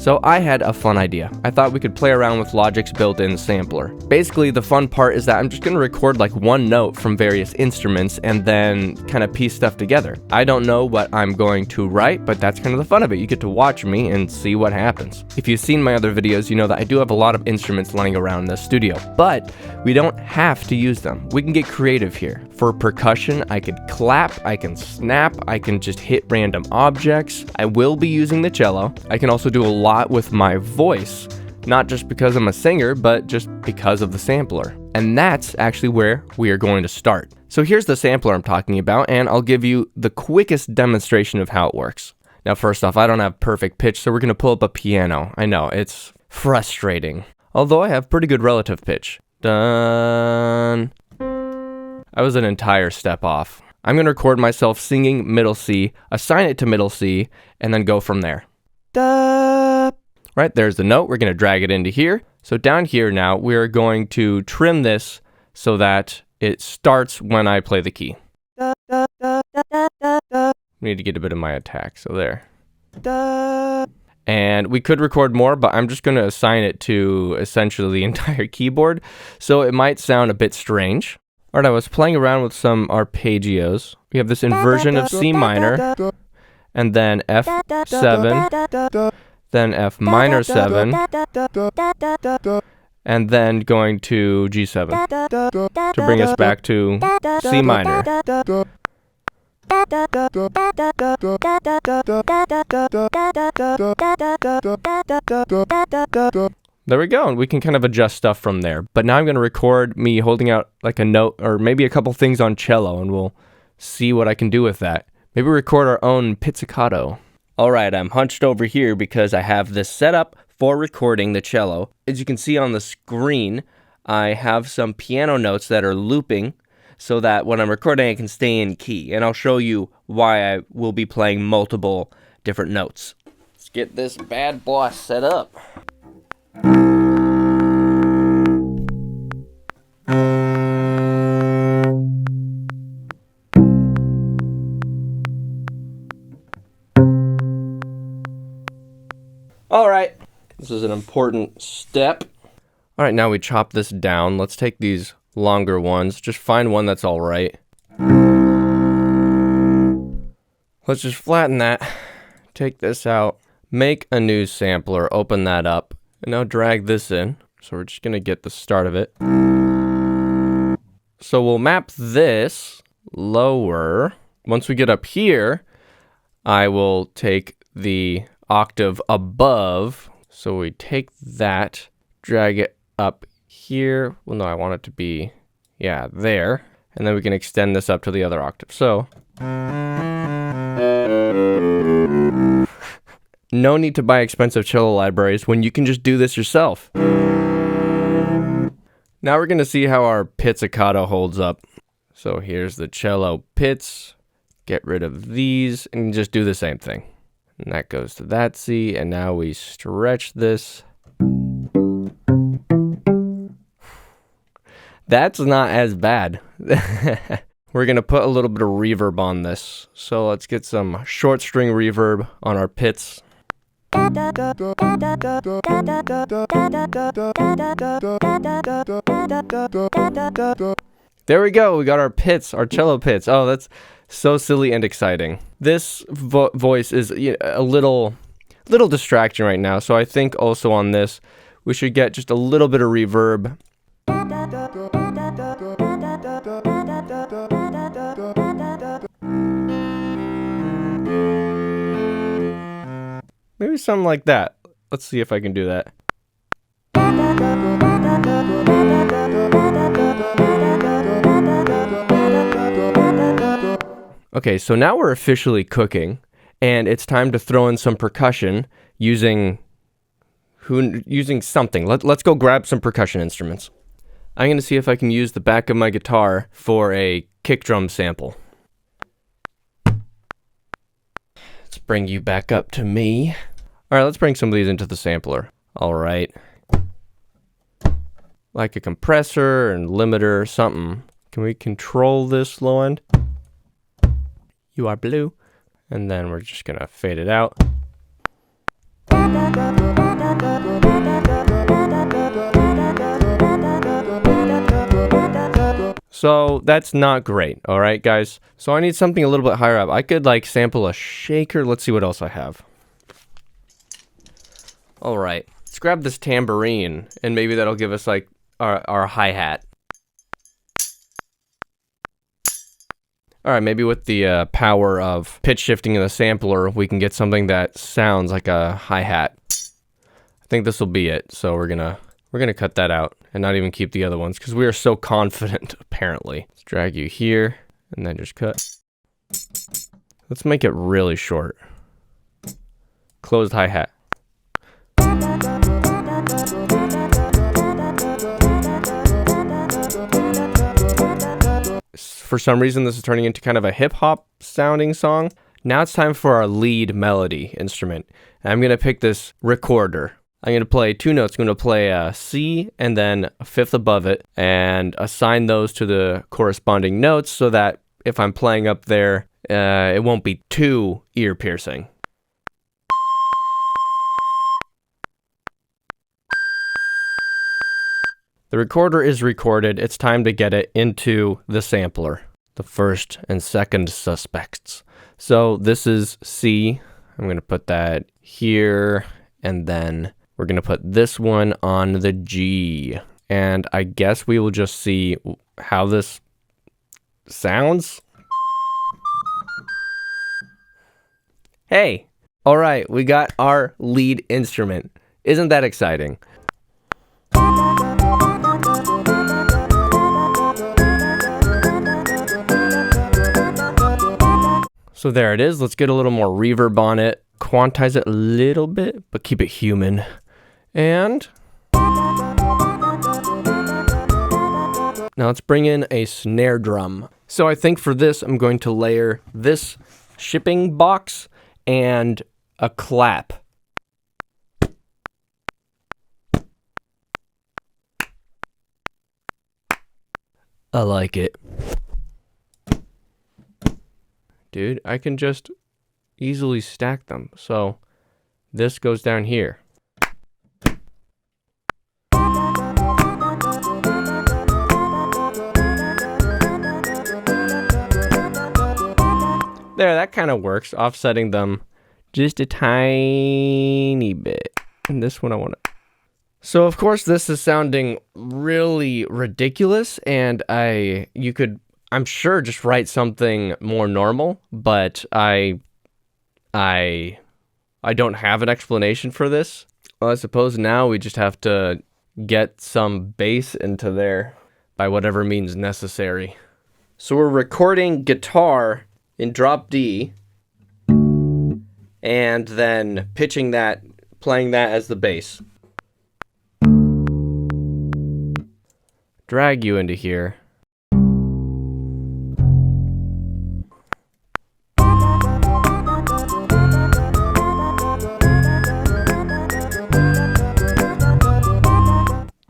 So I had a fun idea. I thought we could play around with Logic's built-in sampler. Basically, the fun part is that I'm just going to record like one note from various instruments and then kind of piece stuff together. I don't know what I'm going to write, but that's kind of the fun of it. You get to watch me and see what happens. If you've seen my other videos, you know that I do have a lot of instruments lying around in the studio, but we don't have to use them. We can get creative here. For percussion, I could clap, I can snap, I can just hit random objects. I will be using the cello. I can also do a lot with my voice, not just because I'm a singer, but just because of the sampler. And that's actually where we are going to start. So here's the sampler I'm talking about, and I'll give you the quickest demonstration of how it works. Now, first off, I don't have perfect pitch, so we're going to pull up a piano. I know, it's frustrating. Although I have pretty good relative pitch. Dun. I was an entire step off. I'm going to record myself singing middle C, assign it to middle C, and then go from there. Da. Right, there's the note. We're going to drag it into here. So down here now, we're going to trim this so that it starts when I play the key. Need to get a bit of my attack, so there. And we could record more, but I'm just going to assign it to essentially the entire keyboard, so it might sound a bit strange. Alright, I was playing around with some arpeggios. We have this inversion of C minor, and then F7, then F minor 7, and then going to G7 to bring us back to C minor. There we go, and we can kind of adjust stuff from there. But now I'm going to record me holding out like a note or maybe a couple things on cello, and we'll see what I can do with that. Maybe record our own pizzicato. Alright, I'm hunched over here because I have this set up for recording the cello. As you can see on the screen, I have some piano notes that are looping so that when I'm recording I can stay in key. And I'll show you why I will be playing multiple different notes. Let's get this bad boy set up. Alright, this is an important step. Alright, now we chop this down. Let's take these longer ones. Just find one that's alright. Let's just flatten that. Take this out. Make a new sampler. Open that up. And now drag this in. So we're just going to get the start of it. So we'll map this lower. Once we get up here, I will take the octave above. So we take that, drag it up here. Well, no, I want it to be, yeah, there. And then we can extend this up to the other octave. So no need to buy expensive cello libraries when you can just do this yourself. Now we're going to see how our pizzicato holds up. So here's the cello pizz. Get rid of these and just do the same thing. And that goes to that C, and now we stretch this. That's not as bad. We're going to put a little bit of reverb on this. So let's get some short string reverb on our pizz. There we go. We got our pizz, our cello pizz. Oh, that's so silly and exciting. This voice is a little distraction right now. So I think also on this, we should get just a little bit of reverb. Maybe something like that. Let's see if I can do that. Okay, so now we're officially cooking, and it's time to throw in some percussion using something. Let's go grab some percussion instruments. I'm going to see if I can use the back of my guitar for a kick drum sample. Let's bring you back up to me. All right, let's bring some of these into the sampler. All right. Like a compressor and limiter, something. Can we control this low end? You are blue. And then we're just going to fade it out. So that's not great, all right, guys? So I need something a little bit higher up. I could like sample a shaker. Let's see what else I have. All right, let's grab this tambourine, and maybe that'll give us like our hi-hat. All right, maybe with the power of pitch shifting in the sampler, we can get something that sounds like a hi-hat. I think this will be it. So we're gonna cut that out and not even keep the other ones because we are so confident, apparently. Let's drag you here and then just cut. Let's make it really short. Closed hi-hat. For some reason, this is turning into kind of a hip-hop sounding song. Now it's time for our lead melody instrument. I'm going to pick this recorder. I'm going to play 2 notes. I'm going to play a C and then a fifth above it and assign those to the corresponding notes so that if I'm playing up there, it won't be too ear-piercing. The recorder is recorded. It's time to get it into the sampler, the first and second suspects. So this is C. I'm going to put that here, and then we're going to put this one on the G. And I guess we will just see how this sounds. Hey, all right, we got our lead instrument. Isn't that exciting? So there it is. Let's get a little more reverb on it, quantize it a little bit, but keep it human. And now let's bring in a snare drum. So I think for this, I'm going to layer this shipping box and a clap. I like it. Dude, I can just easily stack them. So this goes down here. There, that kind of works, offsetting them just a tiny bit. And this one I want to... So of course this is sounding really ridiculous, and I'm sure just write something more normal, but I don't have an explanation for this. Well, I suppose now we just have to get some bass into there by whatever means necessary. So we're recording guitar in drop D and then pitching that, playing that as the bass. Drag you into here.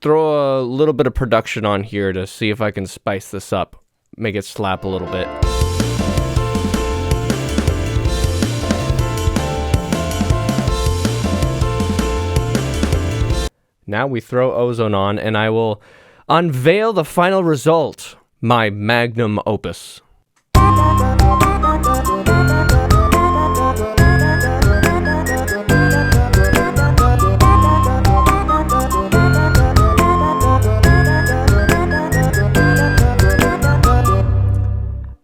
Throw a little bit of production on here to see if I can spice this up, make it slap a little bit. Now we throw ozone on, and I will unveil the final result, my magnum opus.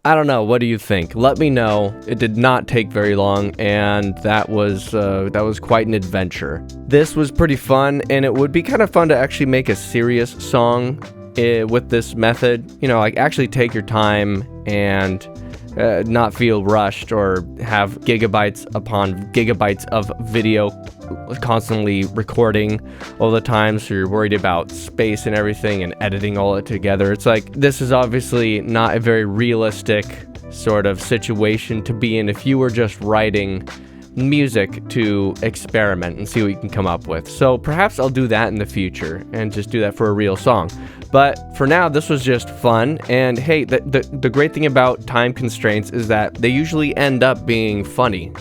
I don't know, what do you think? Let me know. It did not take very long, and that was quite an adventure. This was pretty fun, and it would be kind of fun to actually make a serious song with this method. You know, like actually take your time and not feel rushed or have gigabytes upon gigabytes of video constantly recording all the time, so you're worried about space and everything and editing all it together. It's like, this is obviously not a very realistic sort of situation to be in if you were just writing music to experiment and see what you can come up with. So perhaps I'll do that in the future and just do that for a real song. But for now, this was just fun. And hey, the great thing about time constraints is that they usually end up being funny.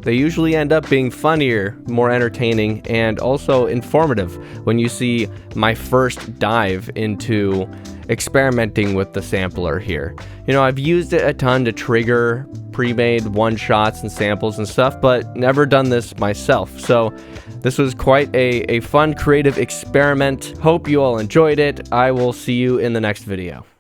They usually end up being funnier, more entertaining, and also informative when you see my first dive into experimenting with the sampler here. You know, I've used it a ton to trigger pre-made one-shots and samples and stuff, but never done this myself. So this was quite a fun creative experiment. Hope you all enjoyed it. I will see you in the next video.